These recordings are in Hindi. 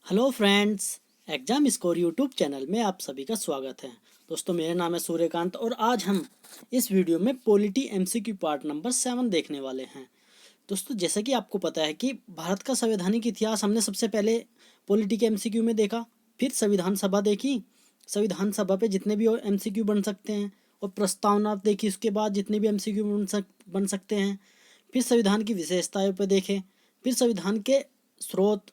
Hello friends, exam score YouTube channel में आप सभी का स्वागत है। दोस्तों, मेरा नाम है सूर्यकांत और आज हम इस वीडियो में पॉलिटी एमसीक्यू पार्ट नंबर 7 देखने वाले हैं। दोस्तों, जैसा कि आपको पता है कि भारत का संवैधानिक इतिहास हमने सबसे पहले पॉलिटी के एमसीक्यू में देखा, फिर संविधान सभा देखी, संविधान सभा पे जितने भी एमसीक्यू बन सकते हैं, और प्रस्तावना देखी, उसके बाद जितने भी एमसीक्यू बन सकते हैं, फिर संविधान की विशेषताओं पर देखे, फिर संविधान के स्रोत।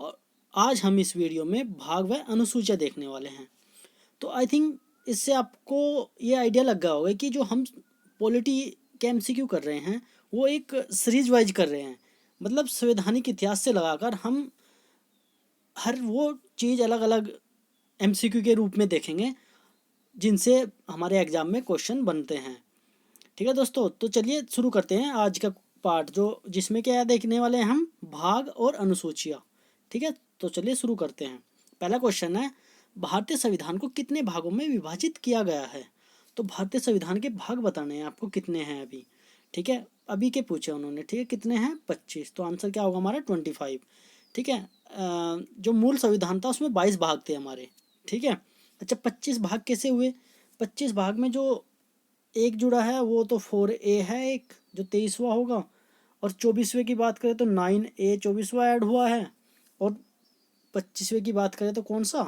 और आज हम इस वीडियो में भाग व अनुसूचियाँ देखने वाले हैं। तो आई थिंक इससे आपको ये आइडिया लग गया होगा कि जो हम पॉलिटी के एमसीक्यू कर रहे हैं वो एक सीरीज वाइज कर रहे हैं। मतलब संवैधानिक इतिहास से लगाकर हम हर वो चीज़ अलग अलग एमसीक्यू के रूप में देखेंगे जिनसे हमारे एग्जाम में क्वेश्चन बनते हैं। ठीक है दोस्तों, तो चलिए शुरू करते हैं आज का पार्ट, जो जिसमें क्या देखने वाले हैं हम भाग और अनुसूचियाँ। ठीक है, तो चलिए शुरू करते हैं। पहला क्वेश्चन है, भारतीय संविधान को कितने भागों में विभाजित किया गया है? तो भारतीय संविधान के भाग बताने हैं आपको कितने हैं अभी। ठीक है, अभी के पूछे उन्होंने। ठीक है, कितने हैं? 25। तो आंसर क्या होगा हमारा? 25। ठीक है, जो मूल संविधान था उसमें 22 भाग थे हमारे। ठीक है, अच्छा 25 भाग कैसे हुए? 25 भाग में जो एक जुड़ा है वो तो 4A है, एक जो 23वां होगा, और 24वें की बात करें तो 9A 24वां ऐड हुआ है, और 25वें की बात करें तो कौन सा?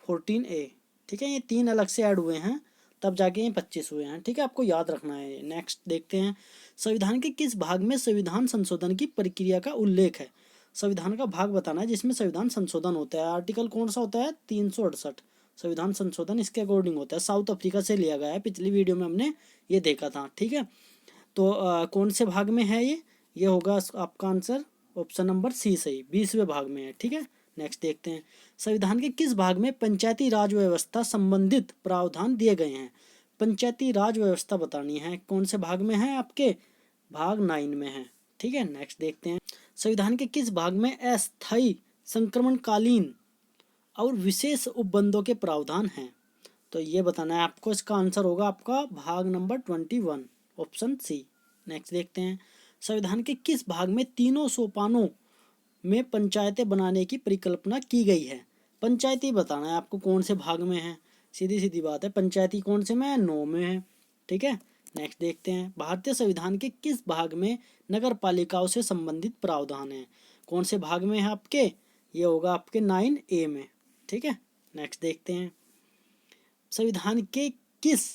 14A। ठीक है, ये तीन अलग से ऐड हुए हैं तब जाके ये 25 हुए हैं। ठीक है, आपको याद रखना है। नेक्स्ट देखते हैं, संविधान के किस भाग में संविधान संशोधन की प्रक्रिया का उल्लेख है? संविधान का भाग बताना है जिसमें संविधान संशोधन होता है। आर्टिकल कौन सा होता है? 368। संविधान संशोधन इसके अकॉर्डिंग होता है। साउथ अफ्रीका से लिया गया है, पिछली वीडियो में हमने ये देखा था। ठीक है, तो कौन से भाग में है ये होगा आपका आंसर ऑप्शन नंबर सी सही, 20वें भाग में है। ठीक है, नेक्स्ट देखते हैं, संविधान के किस भाग में पंचायती राज व्यवस्था संबंधित प्रावधान दिए गए हैं? पंचायती राज व्यवस्था बतानी है, कौन से भाग में है? आपके भाग 9 में है। ठीक है, नेक्स्ट देखते हैं, संविधान के किस भाग में अस्थायी संक्रमणकालीन और विशेष उपबंधों के प्रावधान हैं? तो ये बताना है आपको। इसका आंसर होगा आपका भाग नंबर 21, ऑप्शन सी। नेक्स्ट देखते हैं, संविधान के किस भाग में तीनों सोपानों में पंचायतें बनाने की परिकल्पना की गई है? पंचायती बताना है आपको कौन से भाग में है। सीधी सीधी बात है, पंचायती कौन से में है? 9 में है। ठीक है, नेक्स्ट देखते हैं, भारतीय संविधान के किस भाग में नगर पालिकाओं से संबंधित प्रावधान है? कौन से भाग में है आपके? ये होगा आपके 9A में। ठीक है, नेक्स्ट देखते हैं, संविधान के किस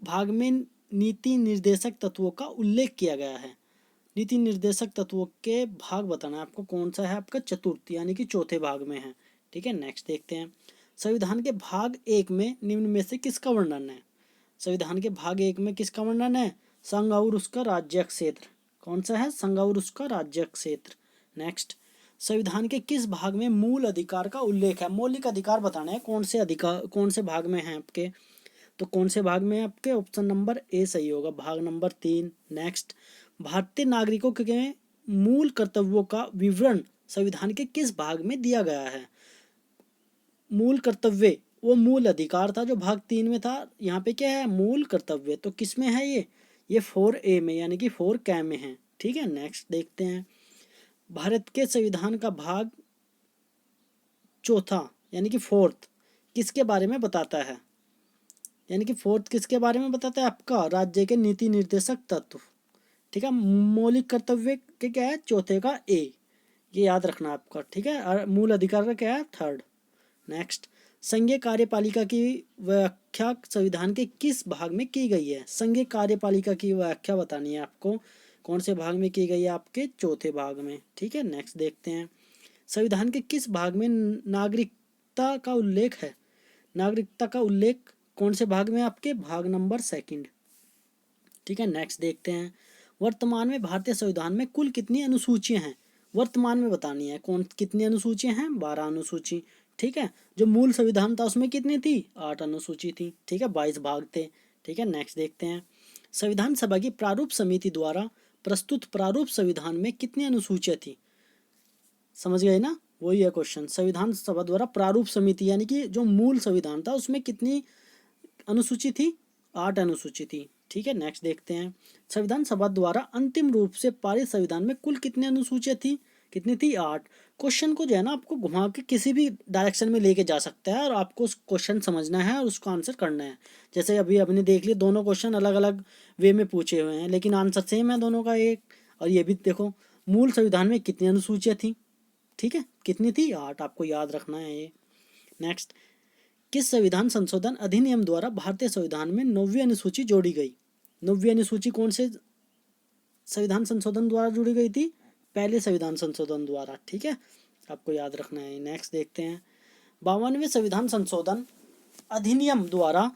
भाग में नीति निर्देशक तत्वों का उल्लेख किया गया है? नीति निर्देशक तत्वों के भाग बताना है आपको, कौन सा है आपका? चतुर्थ यानी कि चौथे भाग में है। ठीक है, नेक्स्ट देखते हैं, संविधान के भाग 1 में निम्न में से किसका वर्णन है? संविधान के भाग 1 में किसका वर्णन है? संघ और उसका राज्य क्षेत्र। कौन सा है? संघ और उसका राज्य क्षेत्र। नेक्स्ट, संविधान के किस भाग में मूल अधिकार का उल्लेख है? मौलिक अधिकार बताना है, कौन से अधिकार कौन से भाग में है आपके? तो कौन से भाग में है आपके? ऑप्शन नंबर ए सही होगा, भाग नंबर 3। नेक्स्ट, भारतीय नागरिकों के मूल कर्तव्यों का विवरण संविधान के किस भाग में दिया गया है? मूल कर्तव्य वो मूल अधिकार था जो भाग 3 में था, यहाँ पे क्या है? मूल कर्तव्य। तो किस में है ये 4A में यानी कि 4 में है। ठीक है, नेक्स्ट देखते हैं, भारत के संविधान का भाग चौथा यानी कि फोर्थ किसके बारे में बताता है? यानी कि फोर्थ किसके बारे में बताता है? आपका राज्य के नीति निर्देशक तत्व। ठीक है, मौलिक कर्तव्य के क्या है? चौथे का ए, ये याद रखना आपका। ठीक है, और मूल अधिकार का क्या है? 3rd। नेक्स्ट, संघीय कार्यपालिका की व्याख्या संविधान के किस भाग में की गई है? संघीय कार्यपालिका की व्याख्या बतानी है आपको, कौन से भाग में की गई है? आपके चौथे भाग में। ठीक है, नेक्स्ट देखते हैं, संविधान के किस भाग में नागरिकता का उल्लेख है? नागरिकता का उल्लेख कौन से भाग में? आपके भाग नंबर 2। ठीक है, नेक्स्ट देखते हैं, वर्तमान में भारतीय संविधान में कुल कितनी अनुसूचियां हैं? वर्तमान में बतानी है, कौन कितनी अनुसूचियां हैं? 12 अनुसूची। ठीक है, जो मूल संविधान था उसमें कितनी थी? 8 अनुसूची थी। ठीक है, 22 भाग थे। ठीक है, नेक्स्ट देखते हैं, संविधान सभा की प्रारूप समिति द्वारा प्रस्तुत प्रारूप संविधान में कितनी अनुसूचियां थी? समझ गए ना? वही है क्वेश्चन, संविधान सभा द्वारा प्रारूप समिति यानी कि जो मूल संविधान था उसमें कितनी अनुसूची थी? 8 अनुसूची थी। ठीक है, नेक्स्ट देखते हैं, संविधान सभा द्वारा अंतिम रूप से पारित संविधान में कुल कितनी अनुसूचियां थी? कितनी थी? 8। क्वेश्चन को जो है ना आपको घुमा के किसी भी डायरेक्शन में लेके जा सकता है, और आपको उस क्वेश्चन समझना है और उसको आंसर करना है। जैसे अभी आपने देख लिया, दोनों क्वेश्चन अलग अलग वे में पूछे हुए हैं, लेकिन आंसर सेम है दोनों का एक। और ये भी देखो, मूल संविधान में कितनी अनुसूचियाँ थी, ठीक है, कितनी थी? 8, आपको याद रखना है ये। नेक्स्ट, किस संविधान संशोधन अधिनियम द्वारा भारतीय संविधान में 9वीं अनुसूची जोड़ी गई? 9वीं अनुसूची कौन से संविधान संशोधन द्वारा जुड़ी गई थी? पहले संविधान संशोधन द्वारा, ठीक है, आपको याद रखना है। नेक्स्ट देखते हैं, 52वें संविधान संशोधन अधिनियम द्वारा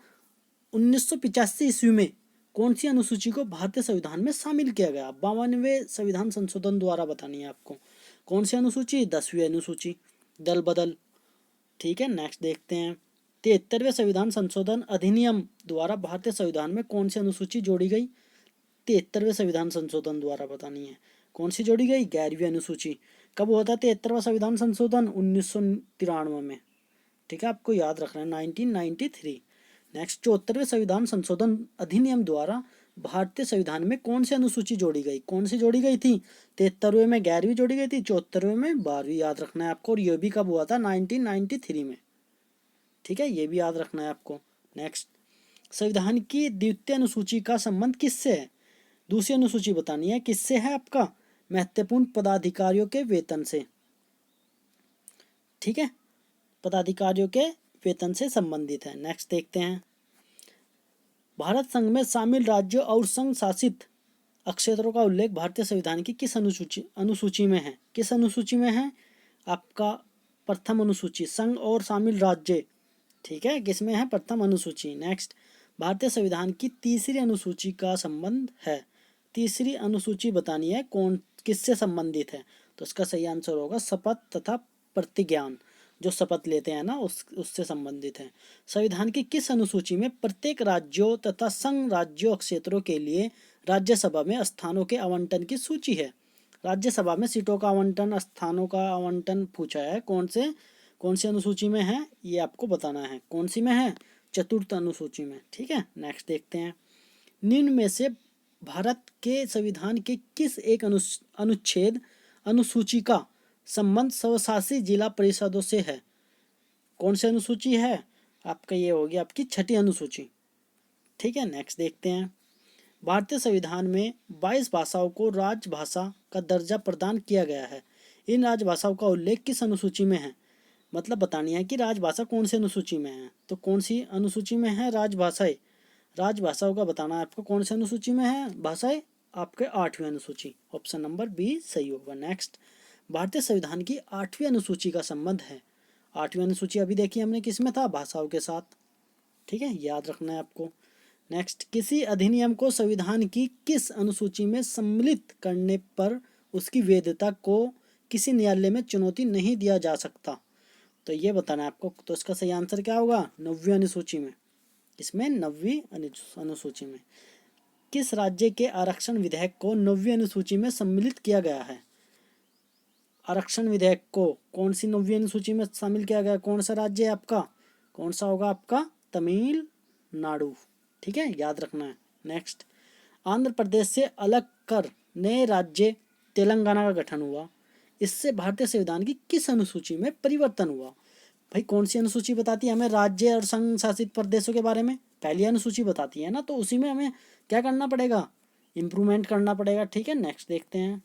1985 ईस्वी में कौन सी अनुसूची को भारतीय संविधान में शामिल किया गया? 52वें संविधान संशोधन द्वारा बतानी है आपको। कौन सी अनुसूची? 10वीं अनुसूची, दल बदल, ठीक है। नेक्स्ट देखते हैं, 73वें संविधान संशोधन अधिनियम द्वारा भारतीय संविधान में कौन सी अनुसूची जोड़ी गई? 73वें संविधान संशोधन द्वारा बतानी है। कौन सी जोड़ी गई? 11वीं अनुसूची। कब हुआ था 73वां संविधान संशोधन? 1993 में, ठीक है, आपको याद रखना है, 1993। नेक्स्ट, 74वें संविधान संशोधन अधिनियम द्वारा भारतीय संविधान में कौन सी अनुसूची जोड़ी गई? कौन सी जोड़ी गई थी? 73वें में 11वीं जोड़ी गई थी, 74वें में 12वीं, याद रखना है आपको। और ये भी कब हुआ था? 1993 में, ठीक है, ये भी याद रखना है आपको। नेक्स्ट, संविधान की द्वितीय अनुसूची का संबंध किससे है? दूसरी अनुसूची बतानी है, किससे है आपका? महत्वपूर्ण पदाधिकारियों के वेतन से, ठीक है, पदाधिकारियों के वेतन से संबंधित है। नेक्स्ट देखते हैं, भारत संघ में शामिल राज्यों और संघ शासित क्षेत्रों का उल्लेख भारतीय संविधान की किस अनुसूची में है? किस अनुसूची में है? आपका प्रथम अनुसूची, संघ और शामिल राज्य, ठीक है, किसमें है? प्रथम अनुसूची। नेक्स्ट, भारतीय संविधान की तीसरी अनुसूची का संबंध है। तीसरी अनुसूची बतानी है, कौन किससे संबंधित है? तो इसका सही आंसर होगा शपथ तथा प्रतिज्ञान, जो शपथ लेते हैं ना, उससे संबंधित है। संविधान की किस अनुसूची में प्रत्येक राज्यों तथा संघ राज्यों क्षेत्रों के लिए राज्यसभा में स्थानों के आवंटन की सूची है? राज्यसभा में सीटों का आवंटन, स्थानों का आवंटन पूछा है, कौन सी अनुसूची में है, ये आपको बताना है। कौन सी में है? चतुर्थ अनुसूची में, ठीक है। नेक्स्ट देखते हैं, निम्न में से भारत के संविधान के किस एक अनुच्छेद अनुसूची का संबंध स्वशासी जिला परिषदों से है? कौन सी अनुसूची है? आपका ये होगी आपकी 6ठी अनुसूची, ठीक है। नेक्स्ट देखते हैं, भारतीय संविधान में 22 भाषाओं को राजभाषा का दर्जा प्रदान किया गया है। इन राजभाषाओं का उल्लेख किस अनुसूची में है? मतलब बतानी है कि राजभाषा कौन सी अनुसूची में है। तो कौन सी अनुसूची में है राजभाषाएं? राजभाषाओं का बताना है आपको, कौन सी अनुसूची में है भाषाएं? आपके 8वीं अनुसूची, ऑप्शन नंबर बी सही होगा। नेक्स्ट, भारतीय संविधान की 8वीं अनुसूची का संबंध है। 8वीं अनुसूची अभी देखिए हमने किस में था? भाषाओं के साथ, ठीक है, याद रखना है आपको। नेक्स्ट, किसी अधिनियम को संविधान की किस अनुसूची में सम्मिलित करने पर उसकी वैधता को किसी न्यायालय में चुनौती नहीं दिया जा सकता? तो ये बताना है आपको। तो इसका सही आंसर क्या होगा? 9वीं अनुसूची में। इसमें 9वीं अनुसूची में किस राज्य के आरक्षण विधेयक को 9वीं अनुसूची में सम्मिलित किया गया है? आरक्षण विधेयक को कौन सी 9वीं अनुसूची में शामिल किया गया? कौन सा राज्य है आपका? कौन सा होगा आपका? तमिलनाडु, ठीक है, याद रखना है। नेक्स्ट, आंध्र प्रदेश से अलग कर नए राज्य तेलंगाना का गठन हुआ। इससे भारतीय संविधान की किस अनुसूची में परिवर्तन हुआ? भाई कौन सी अनुसूची बताती है हमें राज्य और संघ शासित प्रदेशों के बारे में? पहली अनुसूची बताती है ना, तो उसी में हमें क्या करना पड़ेगा? इम्प्रूवमेंट करना पड़ेगा, ठीक है। नेक्स्ट देखते हैं,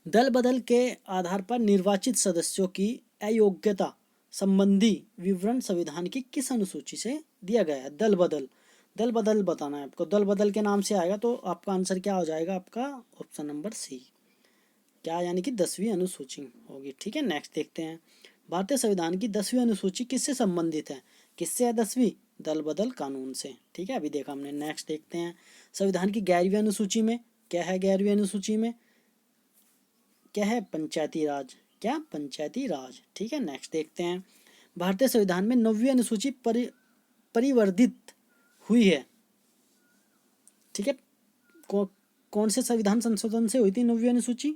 दल बदल के आधार पर निर्वाचित सदस्यों की अयोग्यता संबंधी विवरण संविधान की किस अनुसूची से दिया गया है? दल बदल, दल बदल बताना है आपको। दल बदल के नाम से आएगा तो आपका आंसर क्या हो जाएगा? आपका ऑप्शन नंबर सी, क्या यानी कि 10वीं अनुसूची होगी, ठीक है। नेक्स्ट देखते हैं, भारतीय संविधान की 10वीं अनुसूची किससे संबंधित है? किससे है 10वीं? दल बदल कानून से, ठीक है, अभी देखा हमने। नेक्स्ट देखते हैं, संविधान की 11वीं अनुसूची में क्या है? 11वीं अनुसूची में क्या है? पंचायती राज, क्या? पंचायती राज, ठीक है। नेक्स्ट देखते हैं, भारतीय संविधान में 9वीं अनुसूची परिवर्धित हुई है, ठीक है। कौन से संविधान संशोधन से हुई थी 9वीं अनुसूची?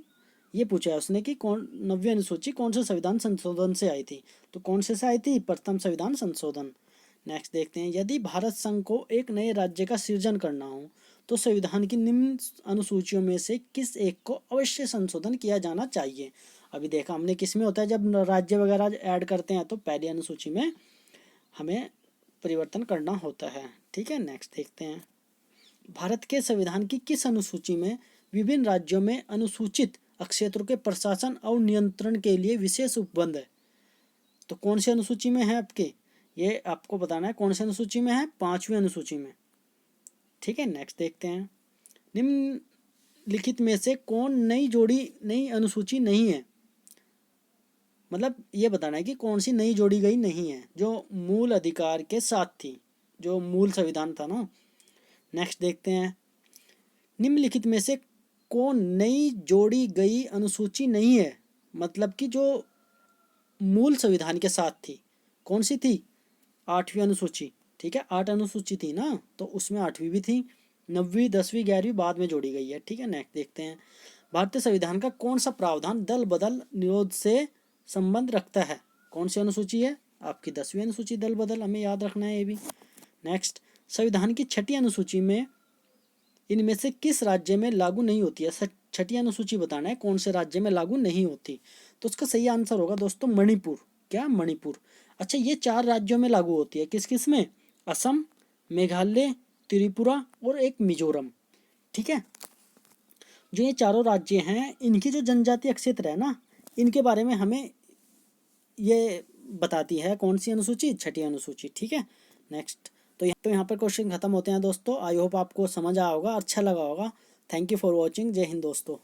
ये पूछा है उसने कि कौन 9वीं अनुसूची कौन से संविधान संशोधन से आई थी? तो कौन से आई थी? प्रथम संविधान संशोधन। नेक्स्ट देखते हैं, यदि भारत संघ को एक नए राज्य का सृजन करना हो तो संविधान की निम्न अनुसूचियों में से किस एक को अवश्य संशोधन किया जाना चाहिए? अभी देखा हमने किस में होता है, जब राज्य वगैरह ऐड करते हैं तो पहली अनुसूची में हमें परिवर्तन करना होता है। ठीक है, नेक्स्ट देखते हैं। भारत के संविधान की किस अनुसूची में विभिन्न राज्यों में अनुसूचित क्षेत्रों के प्रशासन और नियंत्रण के लिए विशेष उपबंध है? तो कौन सी अनुसूची में है आपके, ये आपको बताना है कौन सी अनुसूची में है, 5वीं अनुसूची में। ठीक है, नेक्स्ट देखते हैं। निम्नलिखित में से कौन नई अनुसूची नहीं है? मतलब ये बताना है कि कौन सी नई जोड़ी गई नहीं है जो मूल अधिकार के साथ थी, जो मूल संविधान था ना। नेक्स्ट देखते हैं। निम्नलिखित में से कौन नई जोड़ी गई अनुसूची नहीं है, मतलब कि जो मूल संविधान के साथ थी, कौन सी थी? 8वीं अनुसूची। ठीक है, 8 अनुसूची थी ना, तो उसमें 8वीं भी थी, 9वीं 10वीं 11वीं बाद में जोड़ी गई है। ठीक है, नेक्स्ट देखते हैं। भारतीय संविधान का कौन सा प्रावधान दल बदल निरोध से संबंध रखता है? कौन सी अनुसूची है आपकी? 10वीं अनुसूची, दल बदल, हमें याद रखना है ये भी। नेक्स्ट, संविधान की 6ठी अनुसूची में इनमें से किस राज्य में लागू नहीं होती है? 6ठी अनुसूची बताना है कौन से राज्य में लागू नहीं होती। तो उसका सही आंसर होगा दोस्तों मणिपुर। क्या? मणिपुर। अच्छा, ये 4 राज्यों में लागू होती है, किस किस में? असम, मेघालय, त्रिपुरा और एक मिजोरम। ठीक है, जो ये चारों राज्य हैं, इनकी जो जनजातीय क्षेत्र है ना, इनके बारे में हमें ये बताती है कौन सी अनुसूची? 6ठी अनुसूची। ठीक है, नेक्स्ट। तो यहाँ पर क्वेश्चन खत्म होते हैं दोस्तों। आई होप आपको समझ आया होगा, अच्छा लगा होगा। Thank you for watching. जय हिंद दोस्तों।